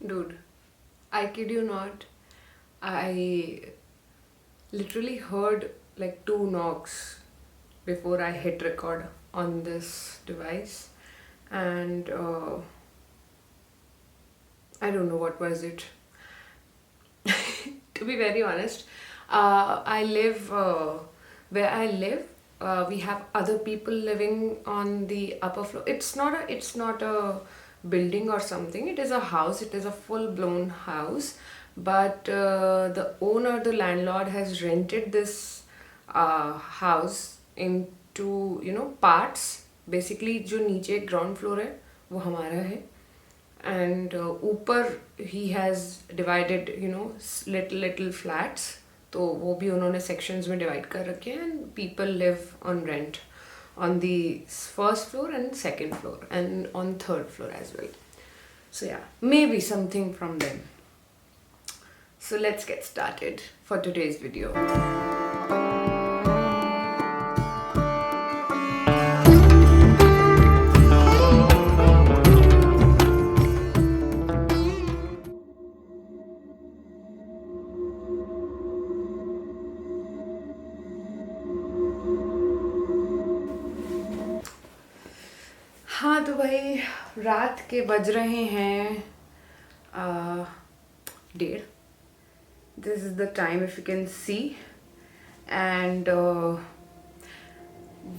Dude, I kid you not. I literally heard like two knocks before I hit record on this device, and I don't know what was it. To be very honest, I live where I live. We have other people living on the upper floor. It's not a building or something. It is a house. It is a full blown house. But the owner, the landlord, has rented this house into parts. Basically, जो नीचे ground floor है वो हमारा है, and ऊपर he has divided little flats. तो वो भी उन्होंने sections में divide कर रखे हैं, and people live on rent on the first floor and second floor and on third floor as well. So yeah, maybe something from them. So let's get started for today's video. हाँ तो भाई, रात के बज रहे हैं 1:30. This is the time, if you can see. And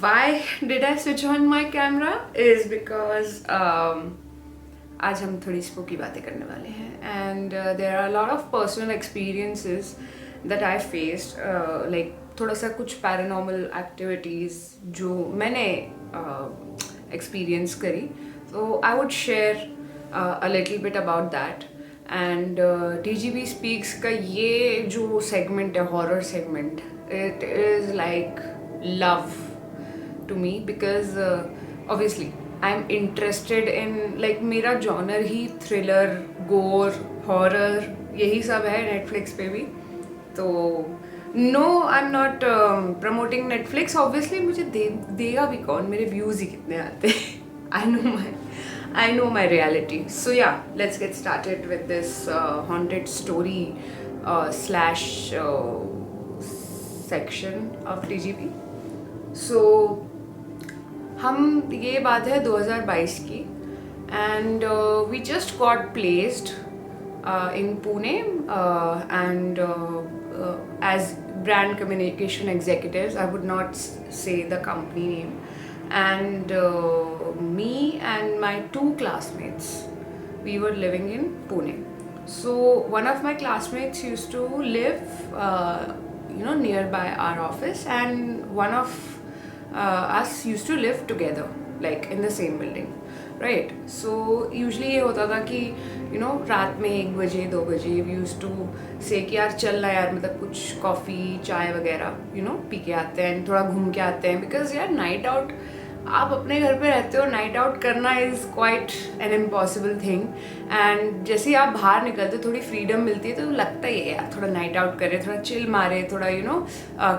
why did I switch on my camera is because आज हम थोड़ी स्पूकी बातें करने वाले हैं, and there are a lot of personal experiences that I faced, like थोड़ा सा कुछ पैरानॉर्मल एक्टिविटीज़ जो मैंने एक्सपीरियंस करी. So I would share a little bit about that. And TGB Speaks का ये जो segment है, horror segment, it is like love to me because obviously I'm interested in, like, मेरा genre ही thriller, gore, horror यही सब है Netflix पे भी. तो no, I'm not promoting Netflix. Obviously मुझे देगा भी कौन, मेरे views ही कितने आते हैं. I know my reality. So yeah, let's get started with this haunted story slash section of TGP. So हम ये बात है 2022 की, and we just got placed in Pune and as brand communication executives. I would not say the company name. And me and my two classmates, we were living in Pune. So one of my classmates used to live nearby our office, and one of us used to live together, like in the same building, right? So usually ये होता था कि रात में 1 बजे 2 बजे we used to say कि यार चल ना यार, मतलब कुछ कॉफ़ी चाय वगैरह पी के आते हैं, थोड़ा घूम के आते हैं. बिकॉज यार नाइट आउट, आप अपने घर पे रहते हो, नाइट आउट करना is quite an impossible thing. And जैसे ही आप बाहर निकलते थोड़ी फ्रीडम मिलती है तो लगता ही है यार थोड़ा नाइट आउट करें, थोड़ा चिल मारे, थोड़ा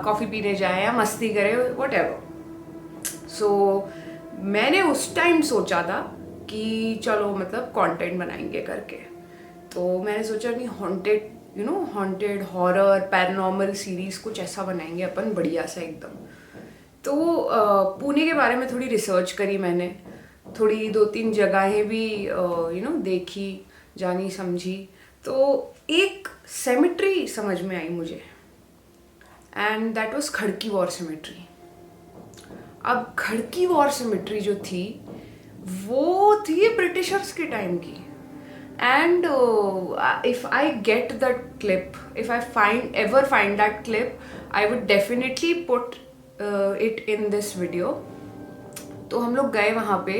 कॉफ़ी पीने जाए या मस्ती करें, वट एवर. सो मैंने उस टाइम सोचा था कि चलो मतलब कंटेंट बनाएंगे करके. तो मैंने सोचा नहीं, हॉन्टेड हॉरर पैरानॉर्मल सीरीज़ कुछ ऐसा बनाएंगे अपन बढ़िया सा एकदम. तो पुणे के बारे में थोड़ी रिसर्च करी मैंने, थोड़ी 2-3 जगहें भी देखी, जानी समझी. तो एक सेमेट्री समझ में आई मुझे, and that was Khadki war cemetery. अब खड़की वॉर सेमेट्री जो थी वो थी ब्रिटिशर्स के टाइम की. And if I get that clip, if I ever find that clip, I would definitely put it in this video. तो हम लोग गए वहाँ पे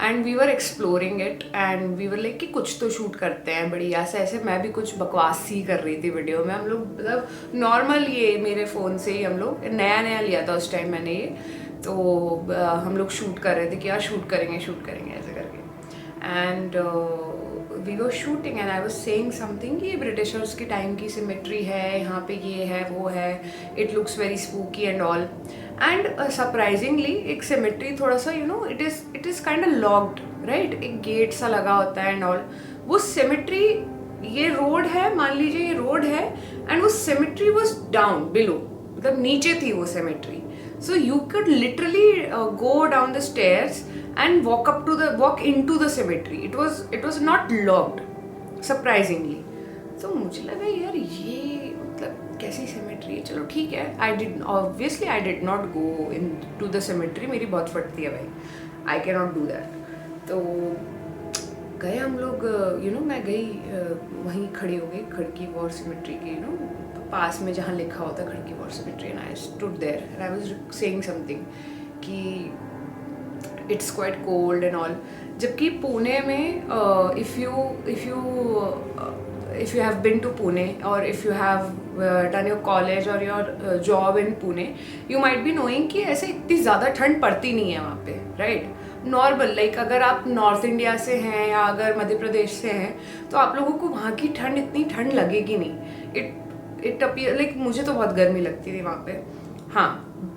and we were exploring it and we were like कि कुछ तो शूट करते हैं बढ़िया से. ऐसे मैं भी कुछ बकवास ही कर रही थी वीडियो में. हम लोग मतलब नॉर्मल ये मेरे फ़ोन से ही, हम लोग नया लिया था उस टाइम मैंने ये. तो हम लोग शूट कर रहे थे कि यार शूट करेंगे ऐसे करके. And we were shooting and I was saying something कि ब्रिटिशर्स के टाइम की सिमेट्री है, यहाँ पे ये है वो है, it looks very spooky and all. And surprisingly एक सिमेट्री थोड़ा सा it is kind of locked right, एक गेट सा लगा होता है एंड ऑल। वो सेमेट्री, ये रोड है, मान लीजिए ये रोड है, एंड वो सेमेट्री वाज डाउन बिलो, मतलब नीचे थी वो cemetery. So you could literally go down the stairs and walk into the cemetery. It was not locked surprisingly. तो मुझे लगा यार ये मतलब कैसी सेमेट्री है, चलो ठीक है। Obviously I did not go in to the cemetery, मेरी बहुत फटती है भाई, I can not do that. तो गए हम लोग, मैं गई, वहीं खड़ी हो गई खड़की वॉर सिमेट्री के पास में जहाँ लिखा होता है Khadki war cemetery, and I stood there and I was saying something कि it's quite cold and all. जबकि पुणे में if you have been to Pune or if you have done your college or your job in Pune, you might be knowing कि ऐसे इतनी ज़्यादा ठंड पड़ती नहीं है वहाँ पे, राइट। नॉर्मल, लाइक अगर आप नॉर्थ इंडिया से हैं या अगर मध्य प्रदेश से हैं तो आप लोगों को वहाँ की ठंड इतनी ठंड लगेगी नहीं। इट अपीयर लाइक, मुझे तो बहुत गर्मी लगती थी वहाँ पे। हाँ,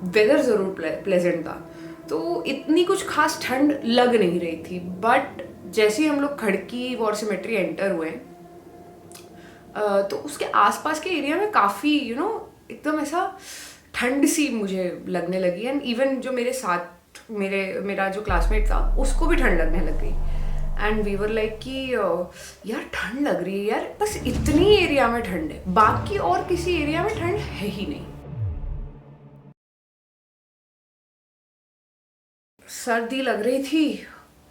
वेदर ज़रूर प्लेजेंट था, तो इतनी कुछ खास ठंड लग नहीं रही थी। बट जैसे ही हम लोग खड़की वॉर सिमेट्री एंटर हुए, तो उसके आसपास के एरिया में काफ़ी एकदम ऐसा ठंड सी मुझे लगने लगी। एंड इवन जो मेरे साथ मेरा जो क्लासमेट था उसको भी ठंड लगने लग गई। एंड वी वर लाइक कि यार ठंड लग रही है यार, बस इतनी एरिया में ठंड है, बाकी और किसी एरिया में ठंड है ही नहीं। सर्दी लग रही थी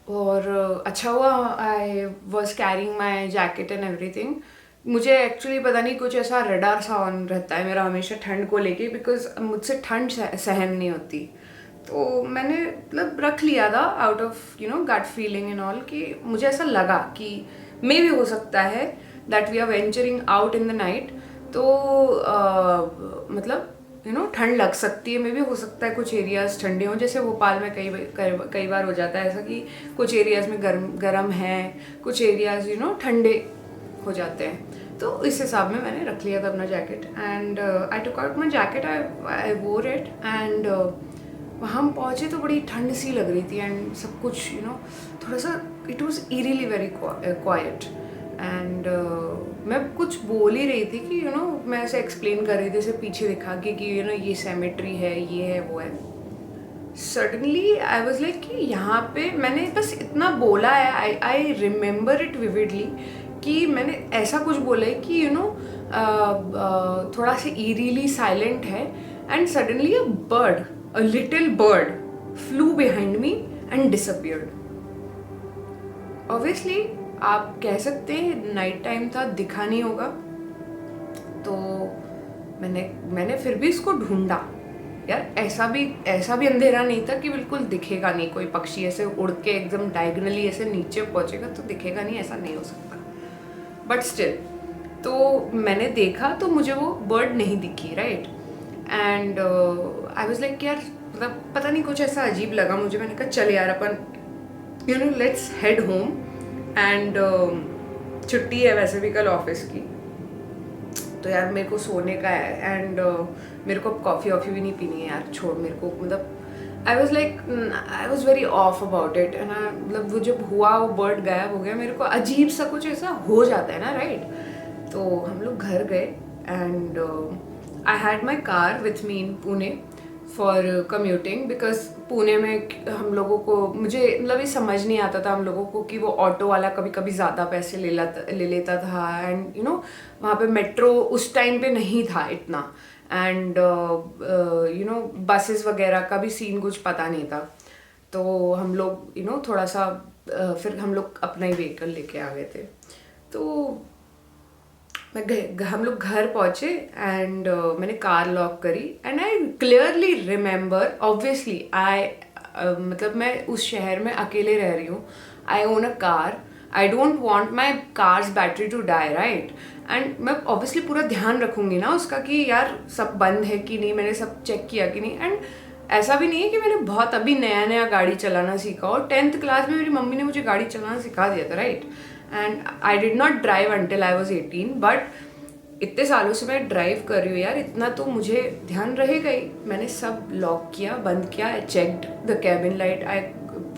और अच्छा हुआ I was carrying my jacket and everything. मुझे एक्चुअली पता नहीं कुछ ऐसा रडार सा ऑन रहता है मेरा हमेशा ठंड को लेके, बिकॉज मुझसे ठंड सहन नहीं होती। तो मैंने मतलब रख लिया था out of gut feeling and all, कि मुझे ऐसा लगा कि मे भी हो सकता है that we are venturing out in the night, तो मतलब ठंड लग सकती है। मे भी हो सकता है कुछ एरियाज ठंडे हों, जैसे भोपाल में कई बार हो जाता है ऐसा कि कुछ एरियाज में गर्म है, कुछ एरियाज ठंडे हो जाते हैं। तो इस हिसाब में मैंने रख लिया था अपना jacket and I took out my jacket, आई वोर इट एंड वहाँ हम पहुँचे तो बड़ी ठंड सी लग रही थी एंड सब कुछ थोड़ा सा it was eerily very quiet. And मैं कुछ बोल ही रही थी कि मैं ऐसे एक्सप्लेन कर रही थी ऐसे पीछे दिखा के कि ये सेमेट्री है, ये है, वो है। सडनली आई वॉज लाइक कि यहाँ पे मैंने बस इतना बोला है, आई रिमेंबर इट विविडली कि मैंने ऐसा कुछ बोला है कि थोड़ा सा ईरीली साइलेंट है and suddenly a little bird flu behind me and disappeared. Obviously आप कह सकते हैं नाइट टाइम था, दिखा नहीं होगा, तो मैंने फिर भी इसको ढूंढा। यार ऐसा भी अंधेरा नहीं था कि बिल्कुल दिखेगा नहीं, कोई पक्षी ऐसे उड़ के एकदम डायगनली ऐसे नीचे पहुंचेगा तो दिखेगा नहीं, ऐसा नहीं हो सकता। बट स्टिल, तो मैंने देखा तो मुझे वो बर्ड नहीं दिखी, right. And I was like यार मतलब पता नहीं कुछ ऐसा अजीब लगा मुझे। मैंने कहा चल यार अपन लेट्स हेड होम एंड छुट्टी है वैसे भी कल ऑफिस की, तो यार मेरे को सोने का है एंड मेरे को कॉफ़ी वॉफ़ी भी नहीं पीनी है यार, छोड़ मेरे को। मतलब I was very of about it and मतलब वो जब हुआ वो बर्ड गायब हो गया, मेरे को अजीब सा कुछ ऐसा हो जाता है ना, राइट। तो हम लोग घर गए and I had my car with me in Pune for commuting, because Pune में हम लोगों को मुझे मतलब ये समझ नहीं आता था हम लोगों को कि वो ऑटो वाला कभी कभी ज़्यादा पैसे ले लेता था एंड वहाँ पे मेट्रो उस टाइम पे नहीं था इतना एंड बसेस वगैरह का भी सीन कुछ पता नहीं था। तो हम लोग थोड़ा सा फिर हम लोग अपना ही व्हीकल लेके आ गए थे। तो हम लोग घर पहुँचे एंड मैंने कार लॉक करी and I clearly remember, obviously मतलब मैं उस शहर में अकेले रह रही हूँ, I own a car, I don't want my car's battery to die, right. And मैं ऑब्वियसली पूरा ध्यान रखूँगी ना उसका कि यार सब बंद है कि नहीं, मैंने सब चेक किया कि नहीं। एंड ऐसा भी नहीं है कि मैंने बहुत अभी नया गाड़ी चलाना सीखा, और 10th क्लास में मेरी मम्मी ने मुझे गाड़ी चलाना सिखा दिया था, right. And I did not drive until I was 18, but इतने सालों से मैं ड्राइव कर रही हूँ यार, इतना तो मुझे ध्यान रहेगा ही। मैंने सब लॉक किया, बंद किया, I checked the cabin light, I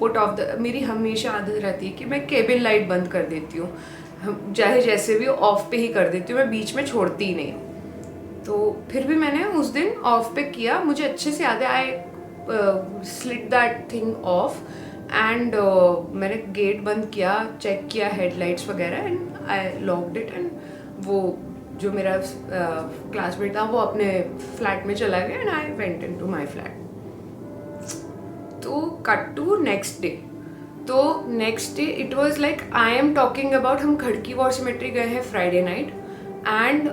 put off the, मेरी हमेशा आदत रहती है कि मैं केबिन लाइट बंद कर देती हूँ, चाहे जैसे भी ऑफ पे ही कर देती हूँ, मैं बीच में छोड़ती ही नहीं हूँ। तो फिर भी मैंने उस दिन ऑफ पे किया, मुझे अच्छे से याद है, I slit that thing off and मैंने गेट बंद किया, चेक किया हेडलाइट्स वगैरह and I locked it and वो जो मेरा क्लासमेट था वो अपने फ्लैट में चला गया and I went into my flat. तो कट टू नेक्स्ट डे। तो next day it was like I am talking about, हम खड़की वॉर सिमेट्री गए हैं Friday night and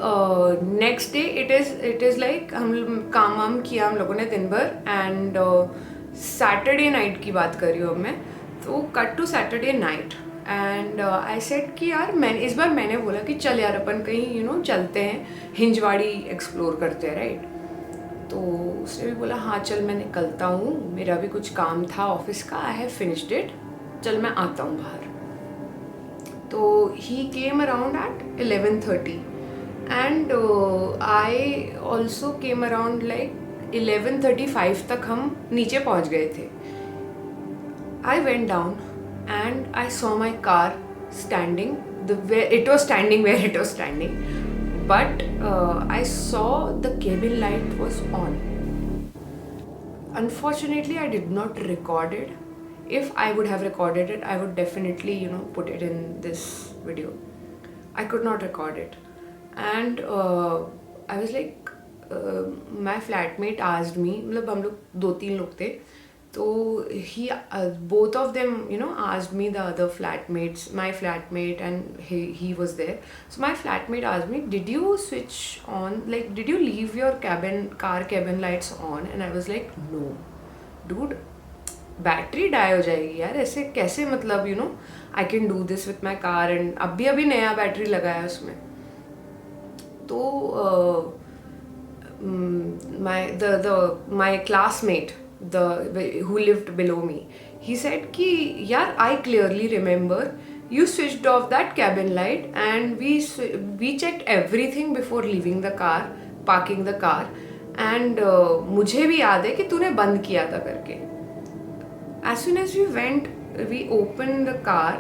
next day it is like हम काम वाम किया हम लोगों ने दिन भर एंड सैटरडे नाइट की बात कर रही हूँ अब मैं। तो cut to Saturday night and I said कि यार मैंने इस बार मैंने बोला कि चल यार अपन कहीं चलते हैं, हिंजवाड़ी एक्सप्लोर करते हैं, राइट। तो उसने भी बोला हाँ चल मैं निकलता हूँ, मेरा भी कुछ काम था ऑफिस का, आई हैव फिनिश्ड इट, चल मैं आता हूँ बाहर। तो he came around at 11:30 and I also came around like 11:35 तक हम नीचे पहुँच गए थे। I went down and I saw my car standing where it was standing, but I saw the cabin light was on. Unfortunately, I did not record it. If I would have recorded it, I would definitely put it in this video. I could not record it, and I was like, my flatmate asked me, मतलब हम लोग 2-3 लोग थे, तो he both of them asked me, the other flatmates, my flatmate and he was there. So my flatmate asked me, did you switch on, like did you leave your car cabin lights on? And I was like, no dude, battery die हो जाएगी यार, ऐसे कैसे, मतलब I can do this with my car and अभी नया battery लगाया उसमें। तो my classmate who lived below me, he said कि यार I clearly remember you switched off that cabin light and we checked everything before leaving the car, parking the car, and मुझे भी याद है कि तूने बंद किया था करके। As soon as we opened the car,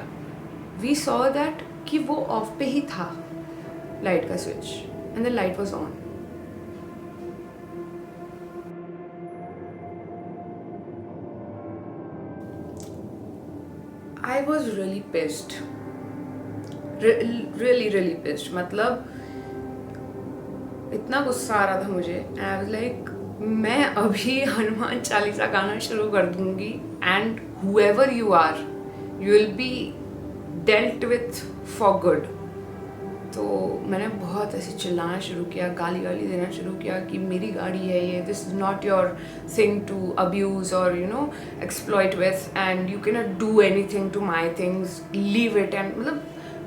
we saw that कि वो ऑफ पे ही था लाइट का switch and the light was on. I was really pissed, really pissed, मतलब इतना गुस्सा आ रहा था मुझे। I was like, मैं अभी हनुमान चालीसा गाना शुरू कर दूंगी and whoever you are, you will be dealt with for good. तो मैंने बहुत ऐसे चिल्लाना शुरू किया, गाली देना शुरू किया कि मेरी गाड़ी है ये, this is not your thing to abuse और exploit with and you can not do anything to my things, leave it. And मतलब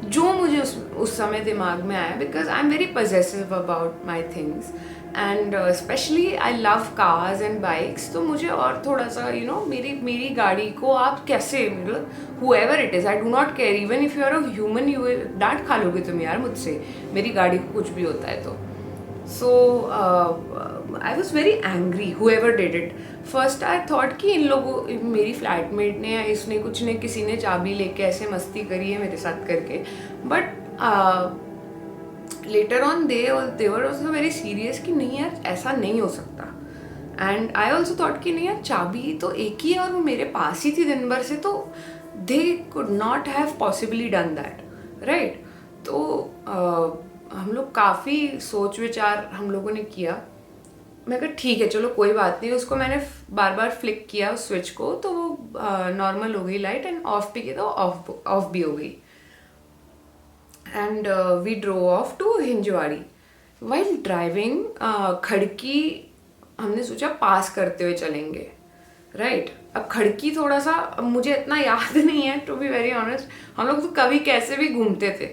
जो मुझे उस समय दिमाग में आया, because I am very possessive about my things and specially I love cars and bikes. तो मुझे और थोड़ा सा मेरी गाड़ी को आप कैसे, मतलब whoever it is, I do not care, even if you are a human, you will डांट खा लोगे तुम यार मुझसे, मेरी गाड़ी को कुछ भी होता है तो। So I was very angry, whoever did it. First I thought कि इन लोगों, मेरी फ्लैटमेट ने या इसने कुछ ने, किसी ने चाबी लेके ऐसे मस्ती करी है मेरे साथ करके, but later on they were also very serious कि नहीं यार ऐसा नहीं हो सकता। एंड आई ऑल्सो थॉट कि नहीं यार चाबी तो एक ही है और वो मेरे पास ही थी दिन भर से, तो they could not have possibly done that, right. तो हम लोग काफ़ी सोच विचार हम लोगों ने किया। मैं कहा ठीक है चलो कोई बात नहीं, उसको मैंने बार बार फ्लिक किया उस स्विच को, तो वो नॉर्मल हो गई लाइट एंड ऑफ भी की तो ऑफ भी हो गई। And we drove off to Hinjawadi. While driving Khadki हमने सोचा पास करते हुए चलेंगे, राइट। अब खड़की थोड़ा सा, अब मुझे इतना याद नहीं है टू बी वेरी ऑनेस्ट, हम लोग तो कभी कैसे भी घूमते थे,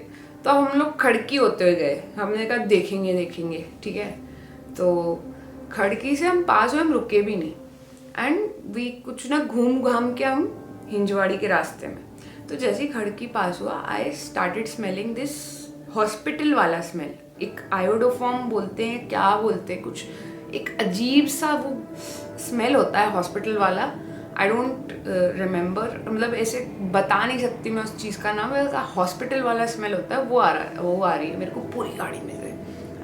तो हम लोग खड़की होते हुए गए, हमने कहा देखेंगे ठीक है। तो खड़की से हम पास हुए, हम रुके भी नहीं एंड वी कुछ ना घूम घाम के हम हिंजवाड़ी के रास्ते में। तो जैसे ही खड़की पास हुआ, I started smelling this hospital वाला स्मेल, एक आयोडोफॉर्म बोलते हैं, क्या बोलते हैं, कुछ एक अजीब सा वो स्मेल होता है हॉस्पिटल वाला। आई डोंट रिमेंबर, मतलब ऐसे बता नहीं सकती मैं उस चीज़ का नाम, हॉस्पिटल वाला स्मेल होता है वो आ रही है मेरे को पूरी गाड़ी में से।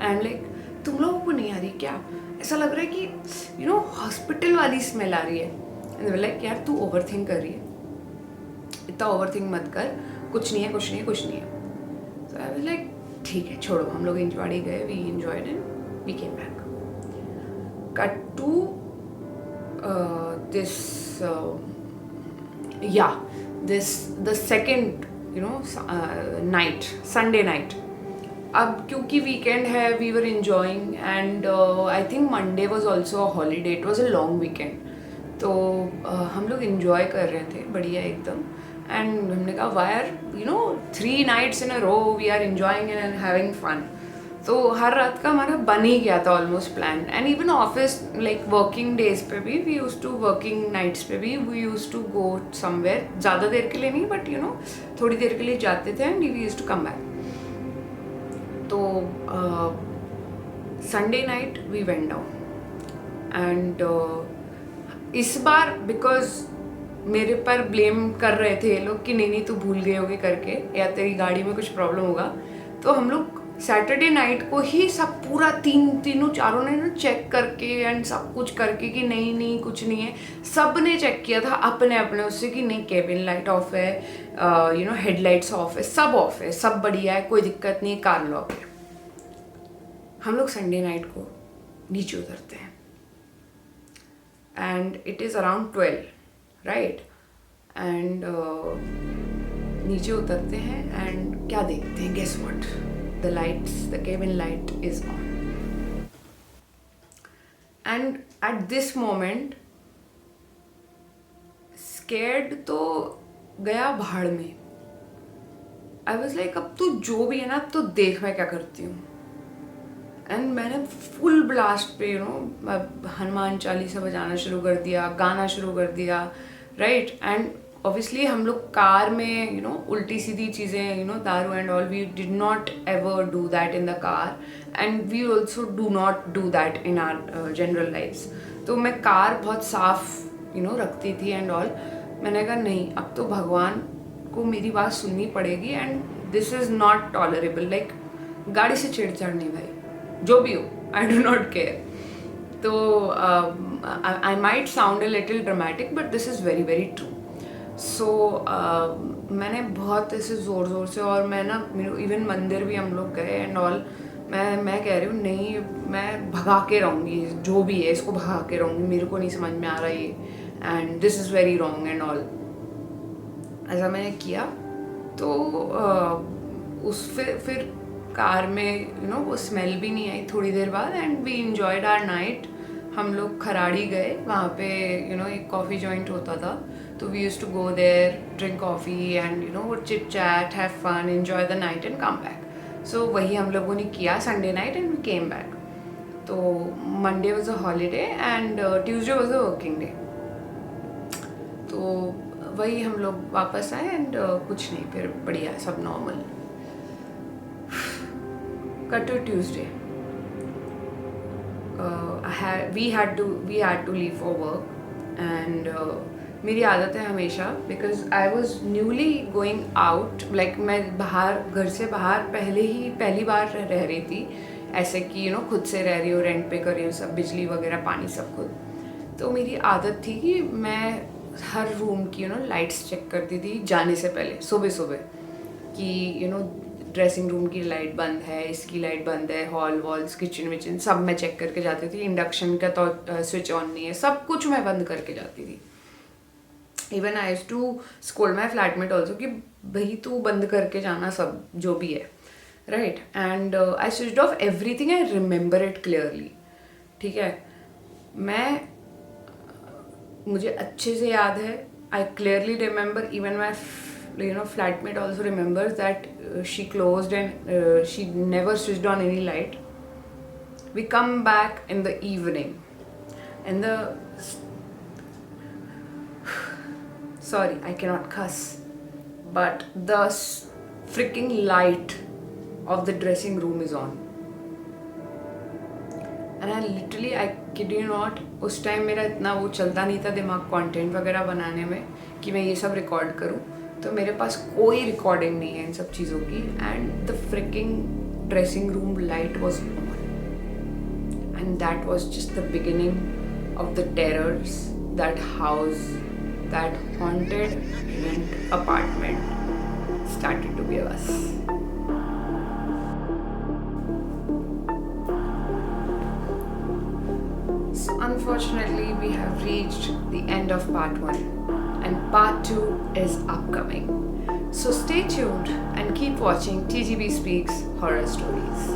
एंड लाइक तुम लोगों को नहीं आ रही क्या? ऐसा लग रहा है कि हॉस्पिटल वाली स्मेल आ रही है। एंड लाइक यार तू ओवर थिंक कर रही है, इतना ओवर थिंक मत कर, कुछ नहीं है कुछ नहीं है कुछ नहीं है। सो आई वाज लाइक ठीक है छोड़ो, हम लोग इंजवाड़ी गए, we enjoyed and we came back. Cut to this the second night, Sunday night. अब क्योंकि वीकेंड है, we were enjoying and I think Monday was also a holiday, it was a long weekend. तो हम लोग enjoy कर रहे थे बढ़िया एकदम। एंड हमने कहा why are 3 nights in a row we are enjoying and having fun। तो हर रात का हमारा बन ही गया था almost plan. And even office like working days पे भी we use to, working nights पे भी we use to go somewhere, ज़्यादा देर के लिए नहीं बट थोड़ी देर के लिए जाते थे and we use to come back. तो Sunday night we went down and इस बार बिकॉज मेरे पर ब्लेम कर रहे थे ये लोग कि नहीं तू भूल गए होगे करके, या तेरी गाड़ी में कुछ प्रॉब्लम होगा। तो हम लोग सैटरडे नाइट को ही सब पूरा तीनों चारों ने चेक करके एंड सब कुछ करके कि नहीं कुछ नहीं है, सब ने चेक किया था अपने अपने उससे कि नहीं केबिन लाइट ऑफ है, हेडलाइट्स ऑफ है, सब ऑफ है, सब बढ़िया है, कोई दिक्कत नहीं, कार लॉक है। हम लोग संडे नाइट को नीचे उतरते हैं and it is around 12 right. And नीचे उतरते हैं एंड क्या देखते हैं, guess what, the cabin light is on, and at this moment scared तो गया भाड़ में। I was like अब तू जो भी है ना तो देख मैं क्या करती हूँ। एंड मैंने फुल ब्लास्ट पे हनुमान चालीसा बजाना शुरू कर दिया, गाना शुरू कर दिया राइट। एंड ऑब्वियसली हम लोग कार में उल्टी सीधी चीज़ें दारू and all, we did not ever do that in the car and we also do not do that in our general lifes. तो मैं कार बहुत साफ रखती थी एंड ऑल। मैंने कहा नहीं अब तो भगवान को मेरी बात सुननी पड़ेगी and this is not tolerable. Like गाड़ी से छेड़छाड़ नहीं भाई, जो भी हो, आई डू नॉट केयर। तो I might sound a little dramatic but this is very very true. So मैंने बहुत ऐसे ज़ोर से, और मैं ना इवन मंदिर भी हम लोग गए एंड ऑल, मैं कह रही हूँ नहीं मैं भगा के रहूँगी, जो भी है इसको भगा के रहूँगी, मेरे को नहीं समझ में आ रहा ये and this is very wrong and all. ऐसा मैंने किया। तो उस फिर कार में वो स्मेल भी नहीं आई थोड़ी देर बाद and we enjoyed our night. हम लोग खराड़ी गए, वहाँ पे एक कॉफ़ी जॉइंट होता था, तो we use to go there, drink coffee and chit chat, have fun, enjoy the night and come back. So वही हम लोगों ने किया Sunday night and we came back. तो Monday was a holiday and Tuesday was a working day. तो वही हम लोग वापस आए एंड कुछ नहीं, फिर बढ़िया सब normal. Cut to Tuesday, we had to leave for work and मेरी आदत है हमेशा, because I was newly going out, like मैं बाहर, घर से बाहर पहली बार रह रही थी ऐसे कि खुद से रह रही हूँ, रेंट पे कर रही हूँ, सब बिजली वगैरह पानी सब खुद। तो मेरी आदत थी कि मैं हर रूम की लाइट्स चेक करती थी जाने से पहले, सुबह कि ड्रेसिंग रूम की लाइट बंद है, इसकी लाइट बंद है, हॉल वॉल्स किचन विचन सब मैं चेक करके जाती थी। इंडक्शन का तो स्विच ऑन नहीं है, सब कुछ मैं बंद करके जाती थी। Even I used to scold my flatmate also कि भाई तू बंद करके जाना सब जो भी है right. And I switched off everything, I remember it clearly. ठीक है, मुझे अच्छे से याद है, आई clearly remember, even my flatmate also remembers that she closed and she never switched on any light. We come back in the evening and sorry, I cannot cuss, but the freaking light of the dressing room is on. And I literally, I kid you not, उस time मेरा इतना वो चलता नहीं था दिमाग content वगैरह बनाने में कि मैं ये सब रिकॉर्ड करूँ. तो मेरे पास कोई रिकॉर्डिंग नहीं है इन सब चीज़ों की. And the fricking dressing room light was on, and that was just the beginning of the terrors that house, that haunted rent apartment started to give us. So unfortunately, we have reached the end of part 1 and part 2 is upcoming. So stay tuned and keep watching TGB Speaks Horror Stories.